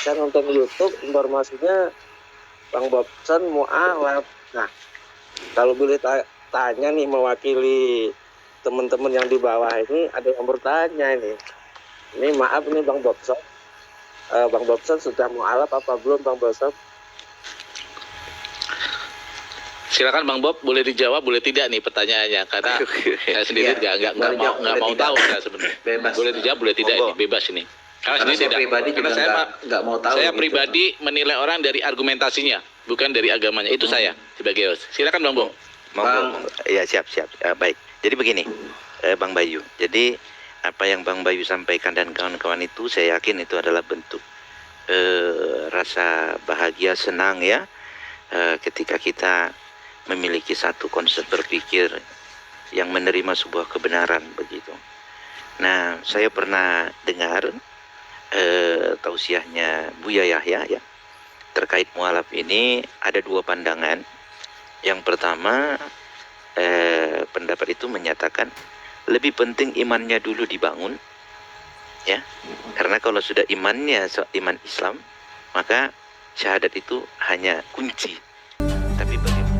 saya nonton YouTube informasinya Bang Bobson mualaf. Nah, kalau boleh tanya nih mewakili teman-teman yang di bawah ini, ada yang bertanya ini. Ini maaf nih Bang Bobson. Bang Bobson sudah mualaf apa belum Bang Bobson? Silakan Bang Bob, boleh dijawab, boleh tidak nih pertanyaannya, karena saya sendiri nggak mau tahu saya sebenarnya. Bebas. Boleh dijawab, boleh tidak ini, bebas ini. Karena saya pribadi juga nggak mau tahu. Saya pribadi menilai orang dari argumentasinya, bukan dari agamanya. Itu saya sebagai host. Silakan Bang Bob. Ya siap. Baik. Jadi begini, Bang Bayu. Jadi apa yang Bang Bayu sampaikan dan kawan-kawan itu, saya yakin itu adalah bentuk rasa bahagia, senang ya, ketika kita memiliki satu konsep berpikir yang menerima sebuah kebenaran begitu. Nah, saya pernah dengar tausiahnya Buya Yahya ya terkait mualaf ini, ada dua pandangan. Yang pertama, pendapat itu menyatakan lebih penting imannya dulu dibangun ya, karena kalau sudah imannya iman Islam, maka syahadat itu hanya kunci. Tapi bagaimana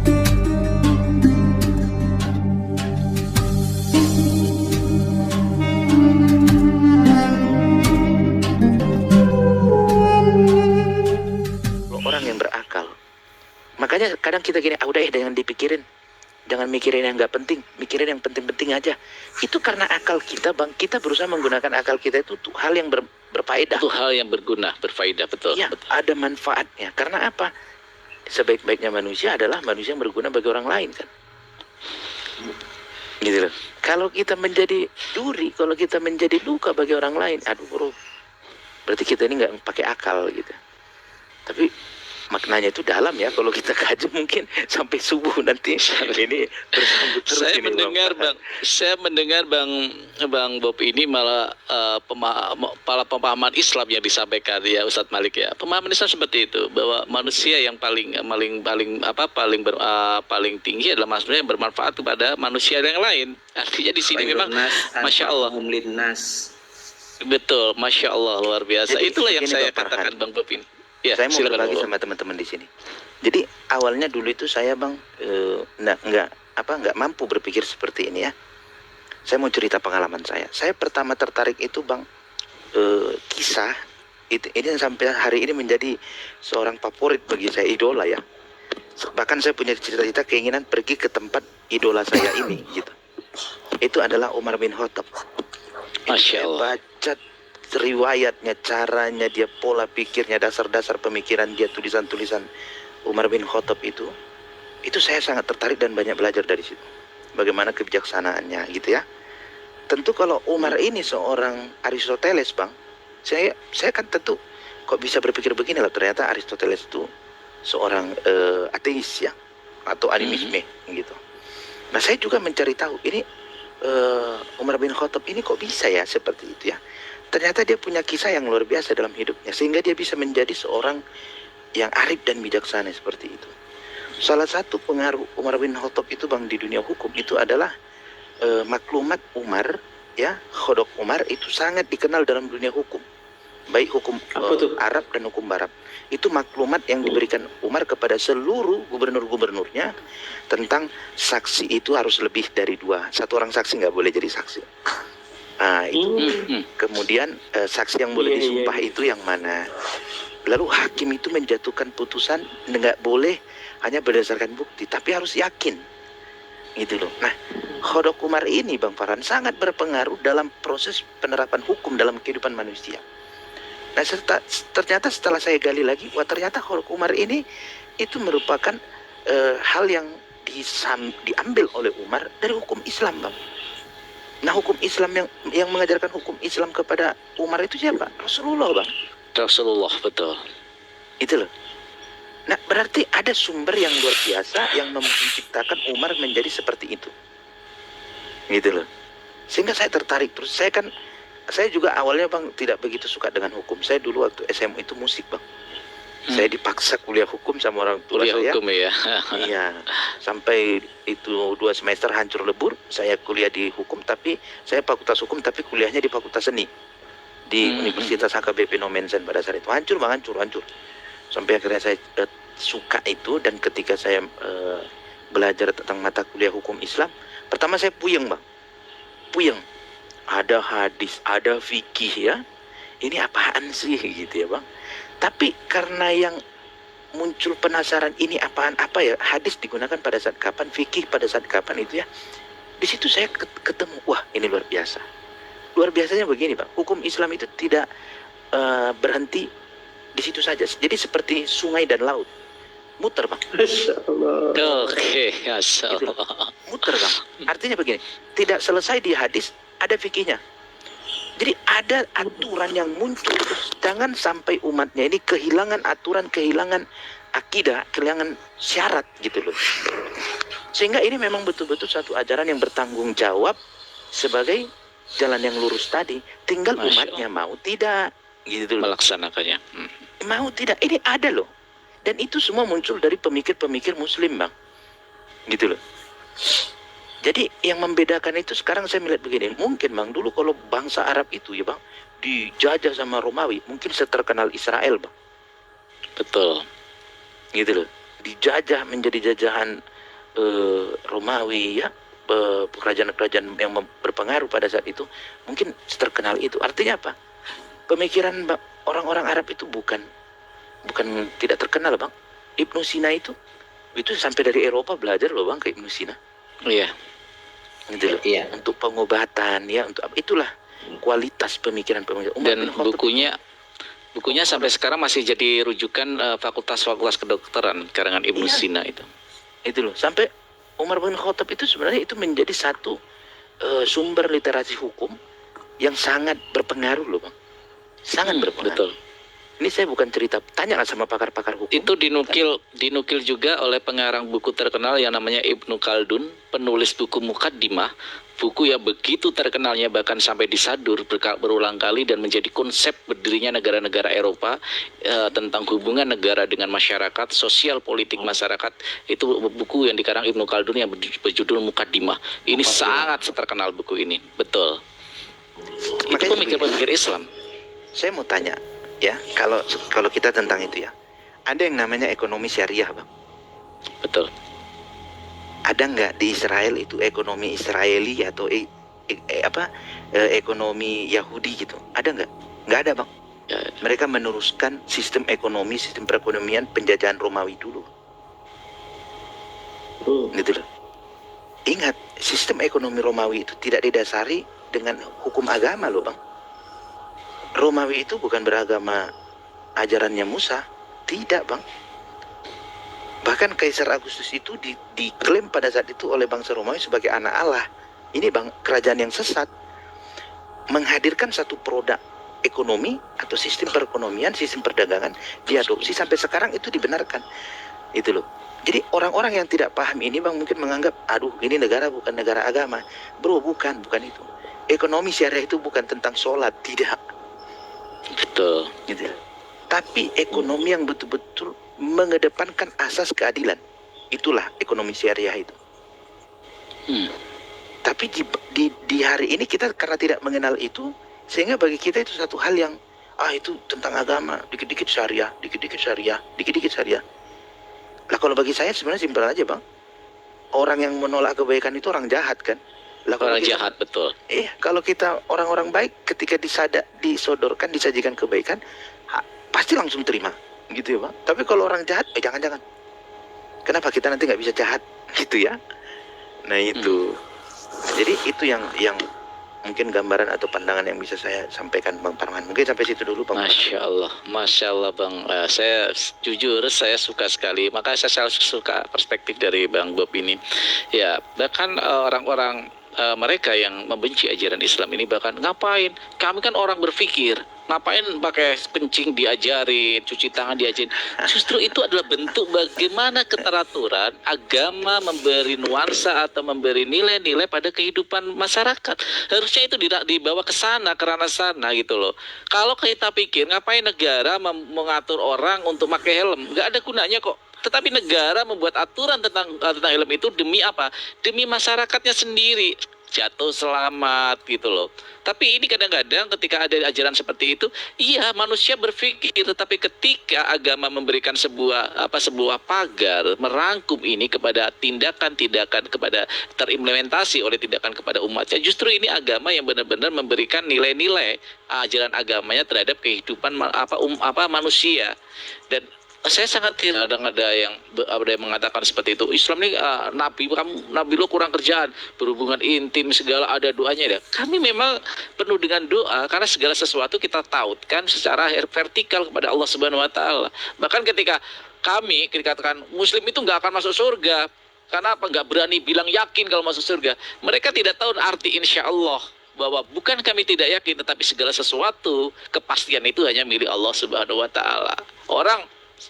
orang yang berakal? Makanya kadang kita gini, udah jangan dipikirin, jangan mikirin yang nggak penting, mikirin yang penting-penting aja. Itu karena akal kita, Bang, kita berusaha menggunakan akal kita itu untuk hal yang berfaedah. Itu hal yang berguna, berfaedah, betul. Ya, betul. Ada manfaatnya. Karena apa? Sebaik-baiknya manusia adalah manusia yang berguna bagi orang lain kan. Gitu loh. Kalau kita menjadi duri, kalau kita menjadi luka bagi orang lain, aduh bro, berarti kita ini nggak pakai akal gitu. Tapi maknanya itu dalam ya, kalau kita kaji mungkin sampai subuh nanti ini bersambut terus. Saya mendengar Bang Bob ini malah pemahaman Islam yang disampaikan ya Ustadz Malik ya. Pemahaman Islam seperti itu, bahwa manusia yang paling tinggi adalah manusia yang bermanfaat kepada manusia yang lain. Artinya di sini memang Masya Allah. Betul, Masya Allah, luar biasa. Jadi, itulah yang saya katakan Bang Bob ini. Ya, saya mau berbagi sama teman-teman di sini. Jadi awalnya dulu itu saya Bang nggak mampu berpikir seperti ini ya. Saya mau cerita pengalaman saya. Saya pertama tertarik itu Bang, kisah itu ini sampai hari ini menjadi seorang favorit bagi saya, idola ya. Bahkan saya punya cita-cita keinginan pergi ke tempat idola saya ini gitu. Itu adalah Umar bin Khattab. Masya Allah. Baca riwayatnya, caranya dia, pola pikirnya, dasar-dasar pemikiran dia, tulisan-tulisan Umar bin Khattab itu saya sangat tertarik dan banyak belajar dari situ. Bagaimana kebijaksanaannya gitu ya. Tentu kalau Umar ini seorang Aristoteles Bang, saya kan tentu kok bisa berpikir begini lah, ternyata Aristoteles itu seorang ateis ya, atau animisme gitu. Nah saya juga mencari tahu ini Umar bin Khattab ini kok bisa ya seperti itu ya. Ternyata dia punya kisah yang luar biasa dalam hidupnya, sehingga dia bisa menjadi seorang yang arif dan bijaksana seperti itu. Salah satu pengaruh Umar bin Khattab itu Bang di dunia hukum itu adalah maklumat Umar ya, Khodok Umar itu sangat dikenal dalam dunia hukum, baik hukum Arab dan hukum Barat. Itu maklumat yang diberikan Umar kepada seluruh gubernur-gubernurnya tentang saksi itu harus lebih dari 2. Satu orang saksi nggak boleh jadi saksi. Itu. Kemudian saksi yang boleh disumpah itu yang mana. Lalu hakim itu menjatuhkan putusan nggak boleh hanya berdasarkan bukti, tapi harus yakin. Gitu loh. Nah, Khodok Umar ini Bang Farhan sangat berpengaruh dalam proses penerapan hukum dalam kehidupan manusia. Nah, ternyata setelah saya gali lagi, ternyata Khodok Umar ini itu merupakan hal yang diambil oleh Umar dari hukum Islam Bang. Nah, hukum Islam yang mengajarkan hukum Islam kepada Umar itu siapa? Rasulullah Bang. Rasulullah, betul. Itu loh. Nah, berarti ada sumber yang luar biasa yang menciptakan Umar menjadi seperti itu. Gitu loh. Sehingga saya tertarik terus. Saya juga awalnya Bang tidak begitu suka dengan hukum. Saya dulu waktu SMA itu musik Bang. Saya dipaksa kuliah hukum sama orang tua saya. Hukum ya. Iya. Sampai itu 2 semester hancur lebur. Saya kuliah di hukum, tapi saya fakultas hukum tapi kuliahnya di fakultas seni. di Universitas HKBP Nomensen pada saat itu. Hancur bang, hancur. Sampai akhirnya saya suka itu, dan ketika saya belajar tentang mata kuliah hukum Islam, pertama saya puyeng bang, puyeng. Ada hadis, ada fikih ya. Ini apaan sih gitu ya bang. Tapi karena yang muncul penasaran, ini apaan, apa ya, hadis digunakan pada saat kapan, fikih pada saat kapan itu ya. Di situ saya ketemu, wah ini luar biasa. Luar biasanya begini bang, hukum Islam itu tidak berhenti di situ saja. Jadi seperti sungai dan laut, muter bang. Oke, Masya Gitu. Allah. Muter bang. Artinya begini, tidak selesai di hadis, ada fikihnya. Jadi ada aturan yang muncul terus. Jangan sampai umatnya ini kehilangan aturan, kehilangan akidah, kehilangan syarat gitu loh. Sehingga ini memang betul-betul satu ajaran yang bertanggung jawab sebagai jalan yang lurus tadi. Tinggal Masya umatnya mau tidak gitu loh. Melaksanakannya. Mau tidak, ini ada loh. Dan itu semua muncul dari pemikir-pemikir muslim bang. Gitu loh. Jadi yang membedakan itu sekarang saya melihat begini, mungkin bang dulu kalau bangsa Arab itu ya bang dijajah sama Romawi, mungkin seterkenal Israel bang, Betul. gitu loh, dijajah menjadi jajahan Romawi ya, kerajaan-kerajaan yang berpengaruh pada saat itu, mungkin seterkenal itu. Artinya apa? Pemikiran orang-orang Arab itu bukan tidak terkenal bang. Ibnu Sina itu sampai dari Eropa belajar loh bang ke Ibnu Sina. Iya. Gitu loh. Iya. Untuk pengobatan ya, untuk itulah kualitas pemikiran Umar Dan bin Khattab. bukunya sampai sekarang masih jadi rujukan fakultas-fakultas kedokteran karangan Ibnu Iya. Sina itu. Itu loh, sampai Umar bin Khattab itu sebenarnya itu menjadi satu sumber literasi hukum yang sangat berpengaruh loh bang, sangat berpengaruh. Betul. Ini saya bukan cerita, tanyalah sama pakar-pakar hukum. Itu dinukil juga oleh pengarang buku terkenal yang namanya Ibnu Khaldun, penulis buku Muqaddimah, buku yang begitu terkenalnya bahkan sampai disadur berulang kali dan menjadi konsep berdirinya negara-negara Eropa tentang hubungan negara dengan masyarakat, sosial politik masyarakat. Itu buku yang dikarang Ibnu Khaldun yang berjudul Muqaddimah. Ini sangat terkenal buku ini, betul. Itu Makanya pemikir-pemikir Islam. saya mau tanya ya, kalau kita tentang itu ya, ada yang namanya ekonomi syariah bang. Betul. Ada nggak di Israel itu ekonomi Israeli atau ekonomi Yahudi gitu? Ada nggak? Nggak ada bang. Ya, Mereka meneruskan sistem ekonomi, sistem perekonomian penjajahan Romawi dulu. Gitu loh. Ingat, sistem ekonomi Romawi itu tidak didasari dengan hukum agama loh bang. Romawi itu bukan beragama ajarannya Musa, tidak bang. Bahkan Kaisar Agustus itu diklaim pada saat itu oleh bangsa Romawi sebagai anak Allah. Ini bang, kerajaan yang sesat menghadirkan satu produk ekonomi atau sistem perekonomian, sistem perdagangan diadopsi sampai sekarang itu dibenarkan. Itu loh. Jadi orang-orang yang tidak paham ini bang mungkin menganggap, aduh ini negara bukan negara agama. Bro, bukan itu. Ekonomi syariah itu bukan tentang sholat, tidak. betul. Gitu. Tapi ekonomi yang betul-betul mengedepankan asas keadilan, itulah ekonomi syariah itu. Tapi di hari ini kita karena tidak mengenal itu, sehingga bagi kita itu satu hal yang itu tentang agama, dikit-dikit syariah, dikit-dikit syariah, dikit-dikit syariah. Lah kalau bagi saya sebenarnya simpel aja bang, orang yang menolak kebaikan itu orang jahat kan. Lah kalau Orang kita- jahat, betul. kalau kita orang-orang baik ketika disodorkan, disajikan kebaikan, pasti langsung terima, gitu ya bang. Tapi kalau orang jahat, jangan-jangan. Kenapa kita nanti nggak bisa jahat, gitu ya? Nah itu. Jadi itu yang mungkin gambaran atau pandangan yang bisa saya sampaikan bang Parman. Mungkin sampai situ dulu bang. Masya Allah bang. Saya jujur saya suka sekali. Makanya saya selalu suka perspektif dari bang Bob ini. Ya bahkan orang-orang mereka yang membenci ajaran Islam ini bahkan ngapain? Kami kan orang berpikir, ngapain pakai kencing diajarin, cuci tangan diajarin? Justru itu adalah bentuk bagaimana keteraturan agama memberi nuansa atau memberi nilai-nilai pada kehidupan masyarakat. Harusnya itu dibawa ke sana, ke ranah sana gitu loh. Kalau kita pikir ngapain negara mengatur orang untuk pakai helm? Nggak ada gunanya kok. Tetapi negara membuat aturan tentang helm itu demi apa? Demi masyarakatnya sendiri. jatuh selamat gitu loh. Tapi ini kadang-kadang ketika ada ajaran seperti itu, iya manusia berpikir, tetapi ketika agama memberikan sebuah pagar merangkum ini kepada tindakan-tindakan, kepada terimplementasi oleh tindakan kepada umatnya, justru ini agama yang benar-benar memberikan nilai-nilai ajaran agamanya terhadap kehidupan manusia. Dan saya sangat tidak ada yang mengatakan seperti itu. Islam ini nabi lo kurang kerjaan, berhubungan intim segala ada doanya ya. Kami memang penuh dengan doa karena segala sesuatu kita tautkan secara vertikal kepada Allah Subhanahu wa taala. Bahkan ketika kami dikatakan muslim itu nggak akan masuk surga. Karena apa? Nggak berani bilang yakin kalau masuk surga. Mereka tidak tahu arti insya Allah, bahwa bukan kami tidak yakin, tetapi segala sesuatu kepastian itu hanya milik Allah Subhanahu wa taala. Orang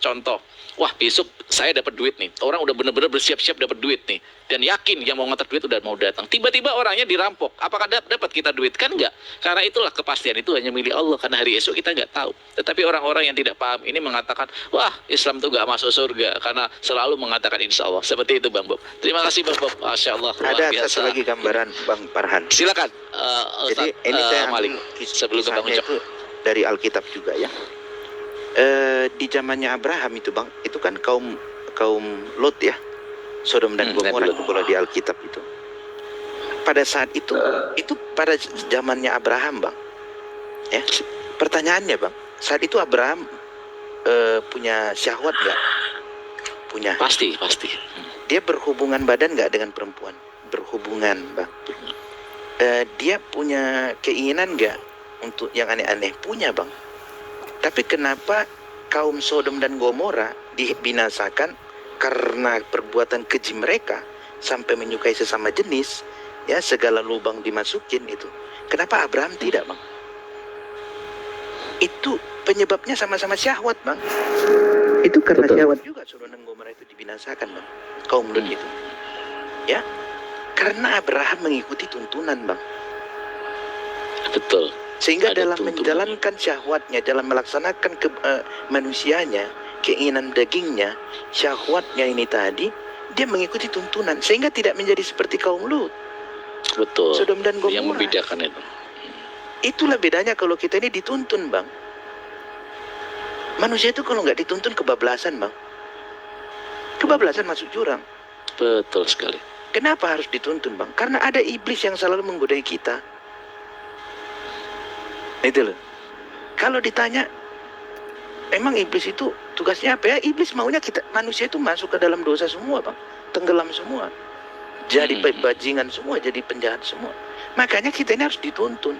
contoh, wah besok saya dapat duit nih, orang udah benar-benar bersiap-siap dapat duit nih, dan yakin yang mau ngantar duit udah mau datang, tiba-tiba orangnya dirampok, apakah dapat kita duit? Kan enggak, karena itulah kepastian itu hanya milik Allah, karena hari esok kita nggak tahu. Tetapi orang-orang yang tidak paham ini mengatakan, wah Islam tuh nggak masuk surga, karena selalu mengatakan insya Allah. Seperti itu Bang Bob. Terima kasih Bang Bob, Masya Allah, luar Ada biasa. satu lagi gambaran Bang Farhan. Silakan. Jadi ini saya Malik, ambil sebelum ke Bang kisahnya Ucok. itu dari Alkitab juga ya. Di zamannya Abraham itu Bang, itu kan kaum Lot ya, Sodom dan Gomora itu kalau di Alkitab itu. Pada saat itu pada zamannya Abraham Bang, ya. Pertanyaannya Bang, saat itu Abraham punya syahwat nggak? Punya. Pasti. Dia berhubungan badan nggak dengan perempuan? Berhubungan Bang. Dia punya keinginan nggak untuk yang aneh-aneh? Punya Bang. Tapi kenapa kaum Sodom dan Gomora dibinasakan karena perbuatan keji mereka sampai menyukai sesama jenis, ya segala lubang dimasukin itu. Kenapa Abraham tidak Bang? Itu penyebabnya sama-sama syahwat Bang. Itu karena syahwat juga Sodom dan Gomora itu dibinasakan Bang. Kaum Lot itu. Ya. Karena Abraham mengikuti tuntunan Bang. Betul. Sehingga Ada dalam tuntunan. menjalankan syahwatnya, dalam melaksanakan manusianya, keinginan dagingnya, syahwatnya ini tadi, dia mengikuti tuntunan. Sehingga tidak menjadi seperti kaum Lut, Betul. Sodom dan Gomora. Yang membedakan itu. Itulah bedanya kalau kita ini dituntun Bang. Manusia itu kalau nggak dituntun kebablasan Bang. Kebablasan masuk jurang. Betul sekali. Kenapa harus dituntun Bang? Karena ada iblis yang selalu menggodai kita. Itu loh. Kalau ditanya, emang iblis itu tugasnya apa ya? Iblis maunya kita manusia itu masuk ke dalam dosa semua Bang. Tenggelam semua. Jadi bajingan semua, jadi penjahat semua. Makanya kita ini harus dituntun.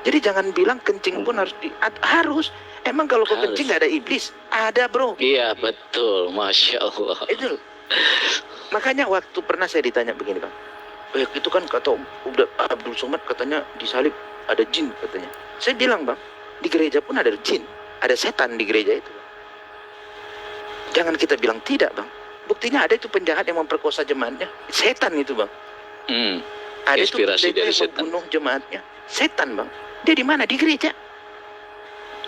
Jadi jangan bilang kencing pun harus. Emang kalau kau Harus. kencing nggak ada iblis? Ada bro. Iya betul, Masya Allah. Itu loh. Makanya waktu pernah saya ditanya begini Bang. Itu kan kata udah Abdul Somad katanya disalib ada jin katanya. Saya bilang Bang, di gereja pun ada jin, ada setan di gereja itu. Jangan kita bilang tidak Bang. Buktinya ada itu penjahat yang memperkosa jemaatnya, setan itu Bang. Ada itu Inspirasi pendeta dari yang setan. membunuh jemaatnya, setan Bang. Dia di mana? Di gereja.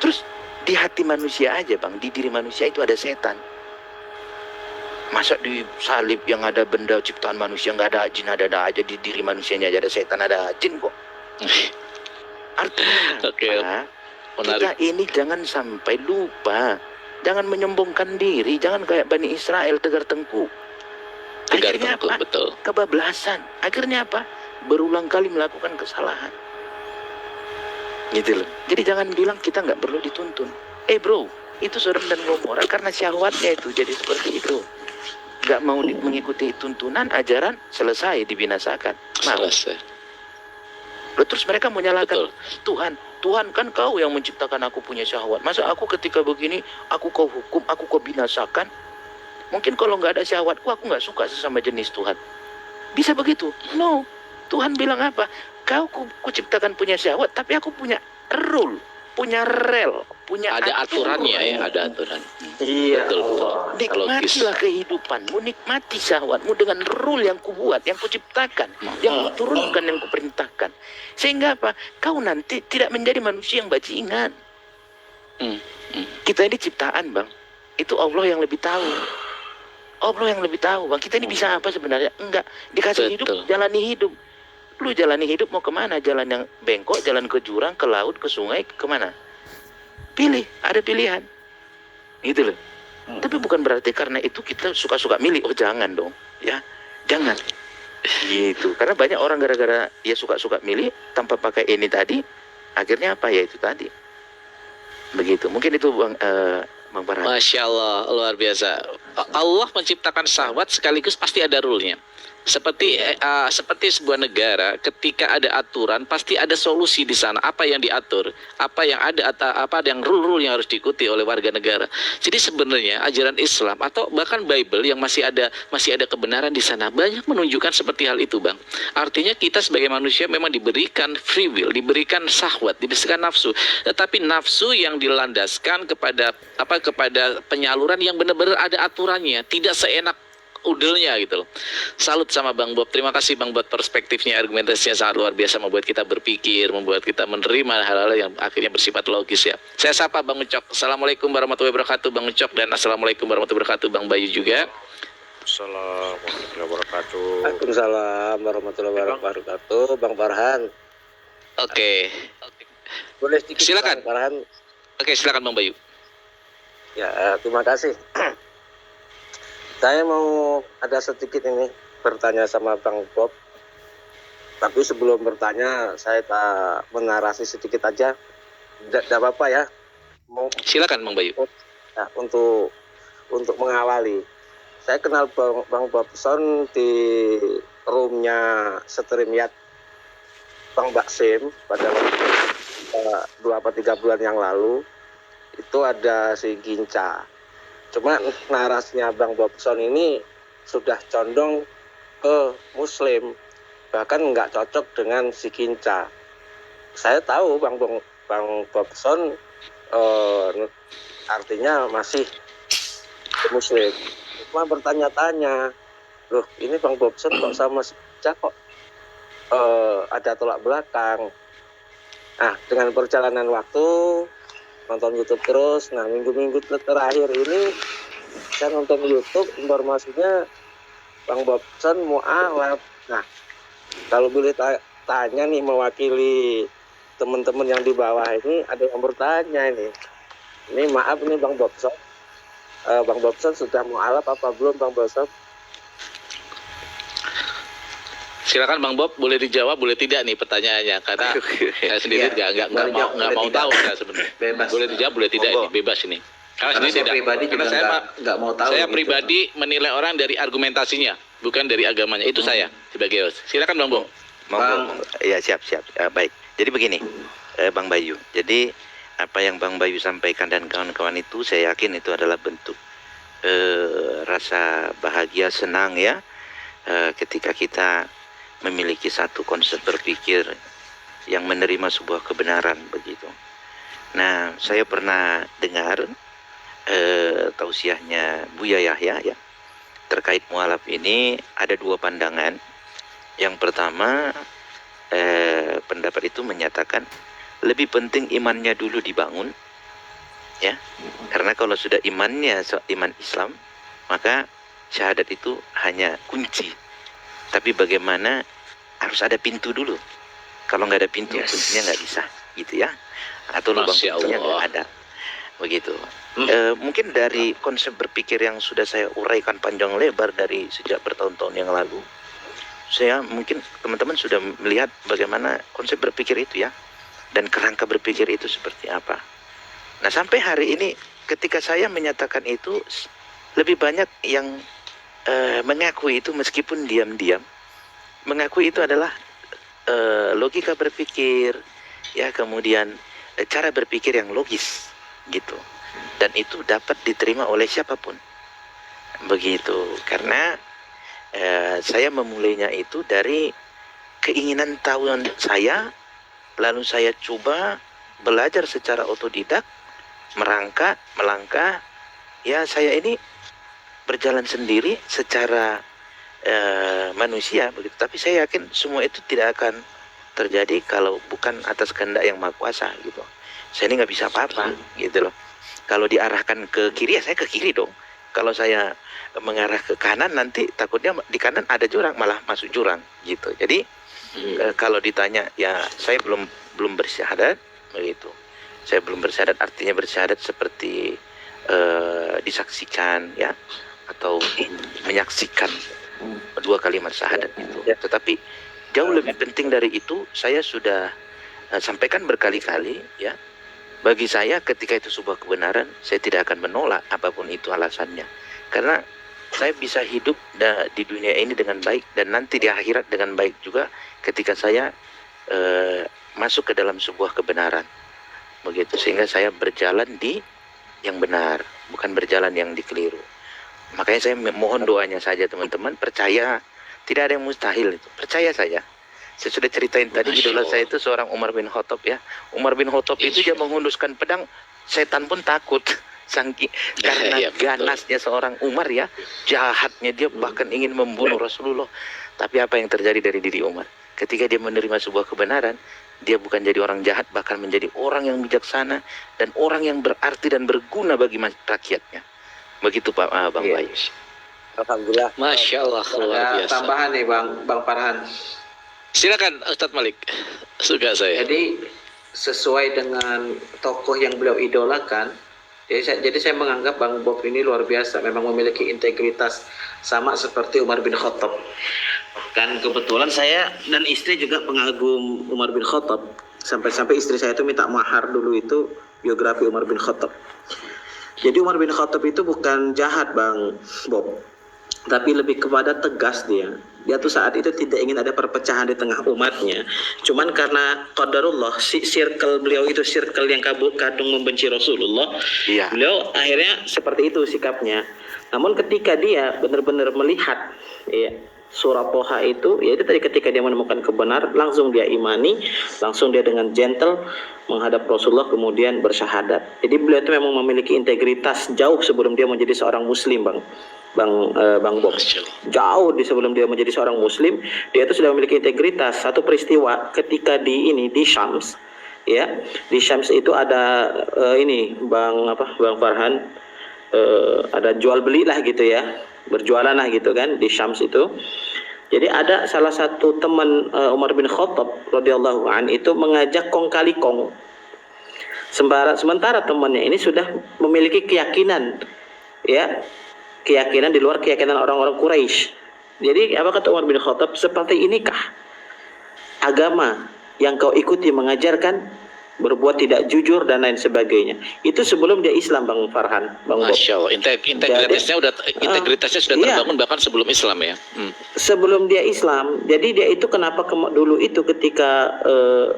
Terus di hati manusia aja Bang, di diri manusia itu ada setan. Masa di salib yang ada benda ciptaan manusia nggak ada jin, ada aja di diri manusianya aja ada setan, ada jin kok. Artinya Oke, apa? menarik. Kita ini jangan sampai lupa, jangan menyombongkan diri, jangan kayak Bani Israel tegar tengkuk. Tegar Akhirnya tengkuk, apa? betul. Kebablasan. Akhirnya apa? Berulang kali melakukan kesalahan. Gitu loh. Jadi jangan bilang kita nggak perlu dituntun. Bro, itu Sodom dan Gomora karena syahwatnya itu jadi seperti itu. Nggak mau mengikuti tuntunan ajaran, selesai dibinasakan. Mau. Selesai. Loh, terus mereka menyalahkan Betul. Tuhan kan kau yang menciptakan aku punya syahwat. Masa aku ketika begini aku kau hukum, aku kau binasakan? Mungkin kalau nggak ada syahwatku aku nggak suka sesama jenis Tuhan. Bisa begitu? No. Tuhan bilang apa? Kau kuciptakan punya syahwat, tapi aku punya rule, punya rel, punya Ada aturannya ya, ada aturan. Iya. Betul. Logis. Nikmatilah kehidupanmu, nikmati syahwatmu dengan rule yang kubuat, yang kuciptakan, yang kuturunkan, yang kuperintahkan. Sehingga apa? Kau nanti tidak menjadi manusia yang bajingan. Kita ini ciptaan Bang. Itu Allah yang lebih tahu. Allah yang lebih tahu Bang. Kita ini bisa apa sebenarnya? Enggak. Dikasih hidup, Betul. jalani hidup. lu jalani hidup mau kemana? Jalan yang bengkok, jalan ke jurang, ke laut, ke sungai, kemana? Pilih, ada pilihan. Gitu loh. Tapi bukan berarti karena itu kita suka-suka milih. Oh jangan dong, ya jangan. Gitu. Karena banyak orang gara-gara dia suka-suka milih tanpa pakai ini tadi, akhirnya apa ya itu tadi. Begitu. Mungkin itu Bang Farhan. Masya Allah, luar biasa. Allah menciptakan syahwat sekaligus pasti ada rule-nya. Seperti sebuah negara, ketika ada aturan pasti ada solusi di sana. Apa yang diatur, apa yang rule-rule yang harus diikuti oleh warga negara. Jadi sebenarnya ajaran Islam atau bahkan Bible yang masih ada kebenaran di sana banyak menunjukkan seperti hal itu, Bang. Artinya kita sebagai manusia memang diberikan free will, diberikan syahwat, diberikan nafsu. Tetapi nafsu yang dilandaskan kepada penyaluran yang benar-benar ada aturannya, tidak seenak udelnya gitu loh. Salut sama Bang Bob. Terima kasih Bang buat perspektifnya, argumentasinya sangat luar biasa, membuat kita berpikir, membuat kita menerima hal-hal yang akhirnya bersifat logis ya. Saya sapa Bang Ucok. Assalamualaikum warahmatullahi wabarakatuh Bang Ucok, dan assalamualaikum warahmatullahi wabarakatuh Bang Bayu juga. Assalamualaikum warahmatullahi wabarakatuh. Waalaikumsalam warahmatullahi wabarakatuh. Bang Farhan. Oke. Boleh sedikit Silakan. Bang Farhan? Oke, silakan Bang Bayu. Ya, terima kasih. Saya mau ada sedikit ini bertanya sama Bang Bob. Tapi sebelum bertanya, saya tak menarasi sedikit aja. Tidak apa-apa ya. Mau Silakan Bang Bayu. ya, untuk mengawali. Saya kenal Bang Bobson di roomnya Streamyard Bang Baksim pada 2-3 bulan yang lalu. Itu ada si Ginca. Cuma narasinya Bang Bobson ini sudah condong ke Muslim, bahkan nggak cocok dengan si Ginca. Saya tahu Bang Bobson artinya masih Muslim. Cuma bertanya-tanya, loh ini Bang Bobson kok sama si Ginca kok ada tolak belakang. Nah, dengan perjalanan waktu nonton YouTube terus. Nah, minggu-minggu terakhir ini saya nonton YouTube, informasinya Bang Bobson mualaf. Nah, kalau boleh tanya nih, mewakili teman-teman yang di bawah ini, ada yang bertanya ini. Ini maaf nih Bang Bobson. Bang Bobson sudah mualaf apa belum Bang Bobson? Silakan Bang Bob, boleh dijawab, boleh tidak nih pertanyaannya, karena saya sendiri nggak mau tahu saya sebenarnya. Bebas. Boleh dijawab, boleh tidak, ini bebas ini. Karena sendiri saya tidak. pribadi Karena juga saya nggak mau tahu. saya gitu. pribadi menilai orang dari argumentasinya, bukan dari agamanya. Itu saya sebagai host. Silakan Bang Bob. Bang, ya siap. Baik. Jadi begini, Bang Bayu. Jadi apa yang Bang Bayu sampaikan dan kawan-kawan itu, saya yakin itu adalah bentuk rasa bahagia, senang ya, ketika kita memiliki satu konsep berpikir yang menerima sebuah kebenaran begitu. Nah, saya pernah dengar tausiahnya Buya Yahya ya terkait mualaf ini, ada dua pandangan. Yang pertama, pendapat itu menyatakan lebih penting imannya dulu dibangun ya, karena kalau sudah iman Islam, maka syahadat itu hanya kunci. Tapi bagaimana harus ada pintu dulu. Kalau nggak ada pintu, kuncinya nggak bisa, gitu ya. Atau lubang kuncinya nggak ada. Begitu. Mungkin dari konsep berpikir yang sudah saya uraikan panjang lebar dari sejak bertahun-tahun yang lalu, saya mungkin teman-teman sudah melihat bagaimana konsep berpikir itu ya, dan kerangka berpikir itu seperti apa. Nah, sampai hari ini ketika saya menyatakan itu, lebih banyak yang mengakui itu meskipun diam-diam, mengakui itu adalah logika berpikir ya, kemudian cara berpikir yang logis gitu, dan itu dapat diterima oleh siapapun begitu. Karena saya memulainya itu dari keinginan tahu saya, lalu saya coba belajar secara otodidak, melangkah ya. Saya ini berjalan sendiri secara manusia begitu, tapi saya yakin semua itu tidak akan terjadi kalau bukan atas kehendak yang maha kuasa gitu. Saya ini nggak bisa apa-apa gitu loh. Kalau diarahkan ke kiri ya saya ke kiri dong. Kalau saya mengarah ke kanan, nanti takutnya di kanan ada jurang, malah masuk jurang gitu. Jadi Kalau ditanya, ya saya belum bersyahadat begitu. Saya belum bersyahadat, artinya bersyahadat seperti disaksikan ya, atau menyaksikan dua kalimat syahadat itu. Tetapi jauh lebih penting dari itu, saya sudah sampaikan berkali-kali ya. Bagi saya ketika itu sebuah kebenaran, saya tidak akan menolak apapun itu alasannya. Karena saya bisa hidup di dunia ini dengan baik dan nanti di akhirat dengan baik juga ketika saya masuk ke dalam sebuah kebenaran. Begitu, sehingga saya berjalan di yang benar, bukan berjalan yang dikeliru. Makanya saya mohon doanya saja teman-teman, percaya, tidak ada yang mustahil itu. Percaya saja. Saya sudah ceritain tadi, idola saya itu seorang Umar bin Khattab ya. Umar bin Khattab itu dia menghunduskan pedang, setan pun takut. Karena ganasnya seorang Umar ya, jahatnya dia bahkan ingin membunuh Rasulullah. Tapi apa yang terjadi dari diri Umar? Ketika dia menerima sebuah kebenaran, dia bukan jadi orang jahat, bahkan menjadi orang yang bijaksana dan orang yang berarti dan berguna bagi rakyatnya. Begitu Pak Bang Bayu. Alhamdulillah. Masya Allah, luar Ada biasa. tambahan nih Bang Farhan. Silakan Ustadz Malik. Suka saya. Jadi sesuai dengan tokoh yang beliau idolakan, jadi saya menganggap Bang Bob ini luar biasa, memang memiliki integritas sama seperti Umar bin Khattab. Kan kebetulan saya dan istri juga pengagum Umar bin Khattab. Sampai-sampai istri saya itu minta mahar dulu itu biografi Umar bin Khattab. Jadi Umar bin Khattab itu bukan jahat Bang Bob, tapi lebih kepada tegas dia. Dia tuh saat itu tidak ingin ada perpecahan di tengah umatnya. Cuman karena qadarullah, circle beliau itu circle yang kadung membenci Rasulullah. Iya. Beliau akhirnya seperti itu sikapnya. Namun ketika dia benar-benar melihat ya, surah Toha itu, yaitu tadi ketika dia menemukan kebenaran, langsung dia imani, langsung dia dengan gentle menghadap Rasulullah kemudian bersyahadat. Jadi beliau itu memang memiliki integritas jauh sebelum dia menjadi seorang muslim Bang Bob. Jauh sebelum dia menjadi seorang muslim, dia itu sudah memiliki integritas. Satu peristiwa ketika di Syams ya, di Syams itu ada Bang Farhan, ada jual beli lah gitu ya, berjualan lah gitu kan di Syams itu. Jadi ada salah satu teman Umar bin Khattab radhiyallahu an itu mengajak kong kali kong. Sementara temannya ini sudah memiliki keyakinan ya, keyakinan di luar keyakinan orang-orang Quraisy. Jadi apa kata Umar bin Khattab, seperti inikah agama yang kau ikuti mengajarkan berbuat tidak jujur dan lain sebagainya. Itu sebelum dia Islam Bang Farhan, Bang Bob. Masya Allah, integritasnya sudah terbangun bahkan sebelum Islam ya. Sebelum dia Islam, jadi dia itu kenapa dulu itu ketika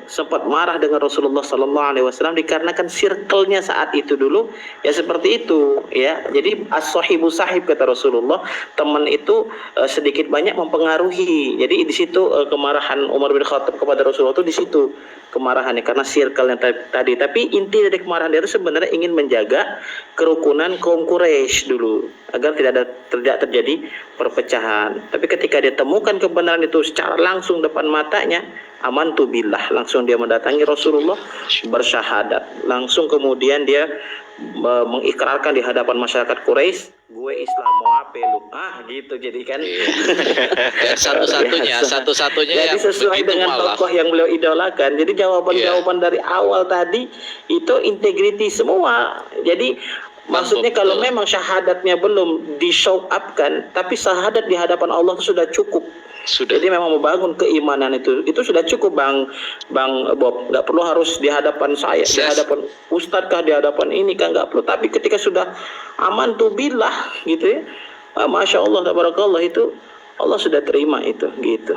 sempat marah dengan Rasulullah Sallallahu Alaihi Wasallam dikarenakan circle-nya saat itu dulu ya seperti itu ya. Jadi as-sahibu sahib kata Rasulullah, teman itu sedikit banyak mempengaruhi. Jadi di situ kemarahan Umar bin Khattab kepada Rasulullah itu di situ kemarahannya karena circle yang tadi. Tapi inti dari kemarahan dia itu sebenarnya ingin menjaga kerukunan kaum Quraisy dulu agar tidak terjadi perpecahan. Tapi ketika dia temukan kebenaran itu secara langsung depan matanya, amantu billah, langsung dia mendatangi Rasulullah bersyahadat. Langsung kemudian dia mengikrarkan di hadapan masyarakat Quraisy, gue Islam, mau apa lu? Gitu jadi kan. Dan satu-satunya jadi yang sesuai dengan tokoh yang beliau idolakan. Jadi jawaban dari awal tadi itu integriti semua. Jadi maksudnya kalau memang syahadatnya belum di show up kan, tapi syahadat di hadapan Allah itu sudah cukup. Jadi memang membangun keimanan itu sudah cukup Bang Bob. Nggak perlu harus di hadapan saya, di hadapan ustadz kah, di hadapan ini kan nggak perlu. Tapi ketika sudah aman tuh billah gitu ya, masya Allah, tabarakallah, itu Allah sudah terima itu gitu.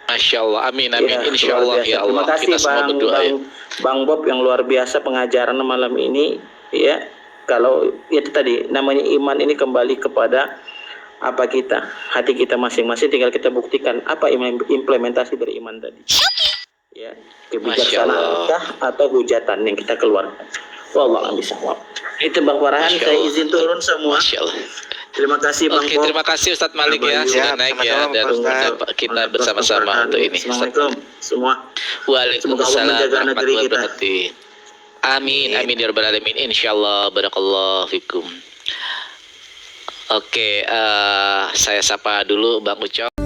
Masya Allah, amin ya, insya Allah ya Allah. Terima kasih Bang Bob yang luar biasa pengajaran malam ini ya. Kalau itu tadi namanya iman ini kembali kepada apa hati kita masing-masing, tinggal kita buktikan apa implementasi dari iman tadi ya, kebijaksanaannkah atau hujatan yang kita keluarkan. Wallahu a'lam. Itu Bang Farhan, saya izin turun semua. Terima kasih Bang Bob. Terima kasih Ustadz Malik ya, sudah naik ya, dan kita bersama-sama untuk ini. Assalamualaikum semua. Waalaikumsalam warahmatullahi wabarakatuh. Amin ya rabbal alamin, insyaallah, barakallahu fikum. Oke, saya sapa dulu Bang Ucok.